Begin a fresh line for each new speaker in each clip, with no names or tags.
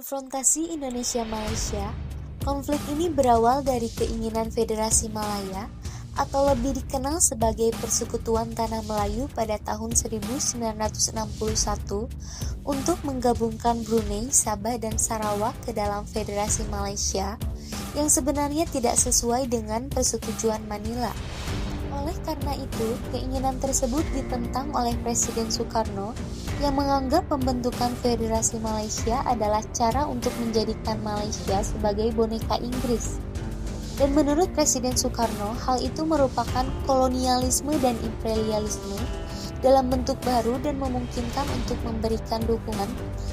Konfrontasi Indonesia-Malaysia, konflik ini berawal dari keinginan Federasi Malaya atau lebih dikenal sebagai Persekutuan Tanah Melayu pada tahun 1961 untuk menggabungkan Brunei, Sabah, dan Sarawak ke dalam Federasi Malaysia yang sebenarnya tidak sesuai dengan persetujuan Manila. Oleh karena itu, keinginan tersebut ditentang oleh Presiden Soekarno yang menganggap pembentukan Federasi Malaysia adalah cara untuk menjadikan Malaysia sebagai boneka Inggris. Dan menurut Presiden Soekarno, hal itu merupakan kolonialisme dan imperialisme dalam bentuk baru dan memungkinkan untuk memberikan dukungan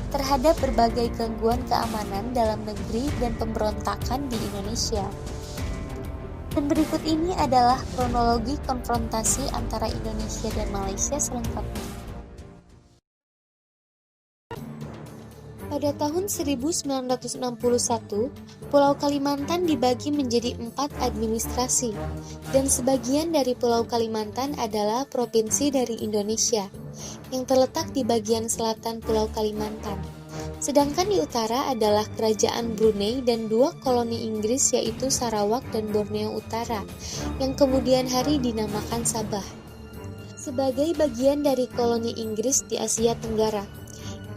terhadap berbagai gangguan keamanan dalam negeri dan pemberontakan di Indonesia. Dan berikut ini adalah kronologi konfrontasi antara Indonesia dan Malaysia selengkapnya. Pada tahun 1961, Pulau Kalimantan dibagi menjadi 4 administrasi, dan sebagian dari Pulau Kalimantan adalah provinsi dari Indonesia, yang terletak di bagian selatan Pulau Kalimantan. Sedangkan di utara adalah Kerajaan Brunei dan 2 koloni Inggris yaitu Sarawak dan Borneo Utara, yang kemudian hari dinamakan Sabah. Sebagai bagian dari koloni Inggris di Asia Tenggara,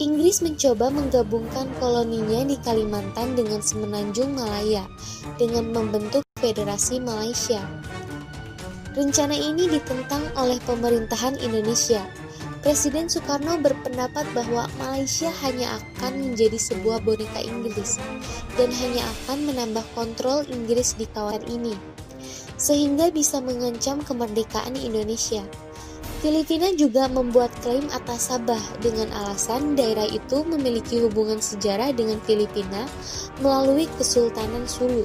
Inggris mencoba menggabungkan koloninya di Kalimantan dengan Semenanjung Malaya dengan membentuk Federasi Malaysia. Rencana ini ditentang oleh pemerintahan Indonesia. Presiden Soekarno berpendapat bahwa Malaysia hanya akan menjadi sebuah boneka Inggris dan hanya akan menambah kontrol Inggris di kawasan ini, sehingga bisa mengancam kemerdekaan Indonesia. Filipina juga membuat klaim atas Sabah dengan alasan daerah itu memiliki hubungan sejarah dengan Filipina melalui Kesultanan Sulu.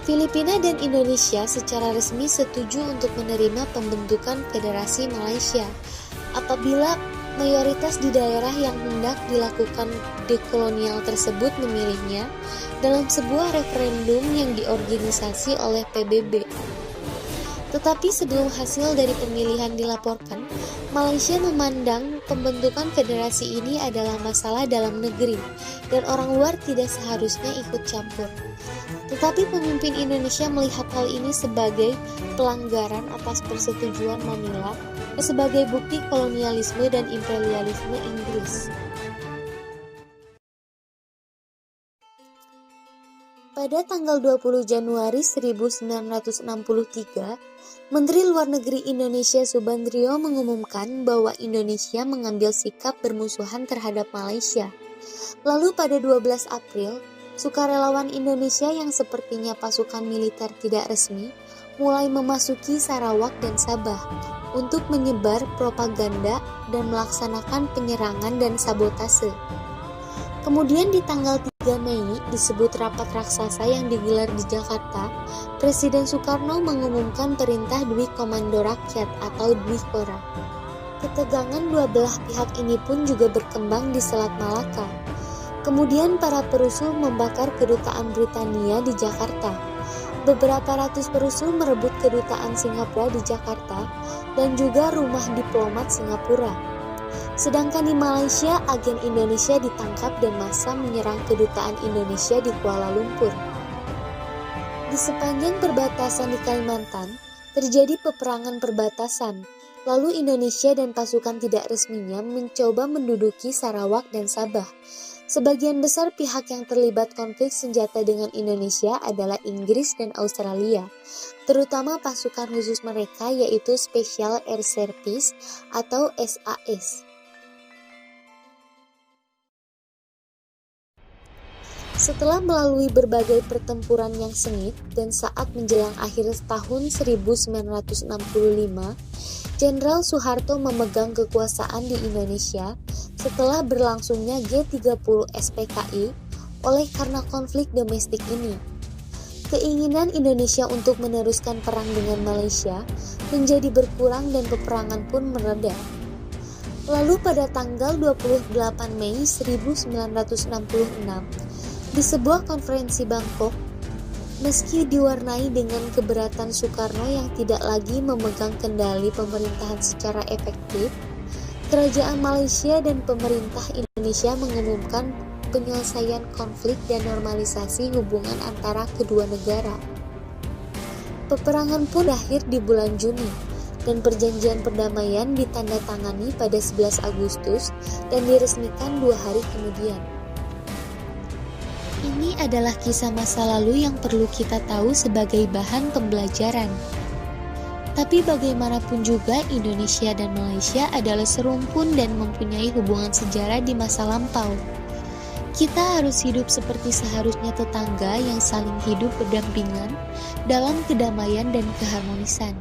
Filipina dan Indonesia secara resmi setuju untuk menerima pembentukan Federasi Malaysia apabila mayoritas di daerah yang hendak dilakukan dekolonial tersebut memilihnya dalam sebuah referendum yang diorganisasi oleh PBB. Tetapi sebelum hasil dari pemilihan dilaporkan, Malaysia memandang pembentukan federasi ini adalah masalah dalam negeri dan orang luar tidak seharusnya ikut campur. Tetapi pemimpin Indonesia melihat hal ini sebagai pelanggaran atas persetujuan Manila dan sebagai bukti kolonialisme dan imperialisme Inggris. Pada tanggal 20 Januari 1963, Menteri Luar Negeri Indonesia Subandrio mengumumkan bahwa Indonesia mengambil sikap bermusuhan terhadap Malaysia. Lalu pada 12 April, sukarelawan Indonesia yang sepertinya pasukan militer tidak resmi mulai memasuki Sarawak dan Sabah untuk menyebar propaganda dan melaksanakan penyerangan dan sabotase. Kemudian di tanggal 3 Mei disebut rapat raksasa yang digelar di Jakarta, Presiden Soekarno mengumumkan perintah Dwi Komando Rakyat atau Dwikora. Ketegangan dua belah pihak ini pun juga berkembang di Selat Malaka. Kemudian para perusuh membakar kedutaan Britania di Jakarta. Beberapa ratus perusuh merebut kedutaan Singapura di Jakarta dan juga rumah diplomat Singapura. Sedangkan di Malaysia, agen Indonesia ditangkap dan massa menyerang kedutaan Indonesia di Kuala Lumpur. Di sepanjang perbatasan di Kalimantan, terjadi peperangan perbatasan. Lalu Indonesia dan pasukan tidak resminya mencoba menduduki Sarawak dan Sabah. Sebagian besar pihak yang terlibat konflik senjata dengan Indonesia adalah Inggris dan Australia, terutama pasukan khusus mereka yaitu Special Air Service atau SAS. Setelah melalui berbagai pertempuran yang sengit dan saat menjelang akhir tahun 1965, Jenderal Soeharto memegang kekuasaan di Indonesia setelah berlangsungnya G30 SPKI oleh karena konflik domestik ini. Keinginan Indonesia untuk meneruskan perang dengan Malaysia menjadi berkurang dan peperangan pun mereda. Lalu pada tanggal 28 Mei 1966, di sebuah konferensi Bangkok, meski diwarnai dengan keberatan Soekarno yang tidak lagi memegang kendali pemerintahan secara efektif, Kerajaan Malaysia dan pemerintah Indonesia mengumumkan penyelesaian konflik dan normalisasi hubungan antara kedua negara. Peperangan pun berakhir di bulan Juni, dan perjanjian perdamaian ditandatangani pada 11 Agustus dan diresmikan 2 hari kemudian. Ini adalah kisah masa lalu yang perlu kita tahu sebagai bahan pembelajaran. Tapi bagaimanapun juga, Indonesia dan Malaysia adalah serumpun dan mempunyai hubungan sejarah di masa lampau. Kita harus hidup seperti seharusnya tetangga yang saling hidup berdampingan dalam kedamaian dan keharmonisan.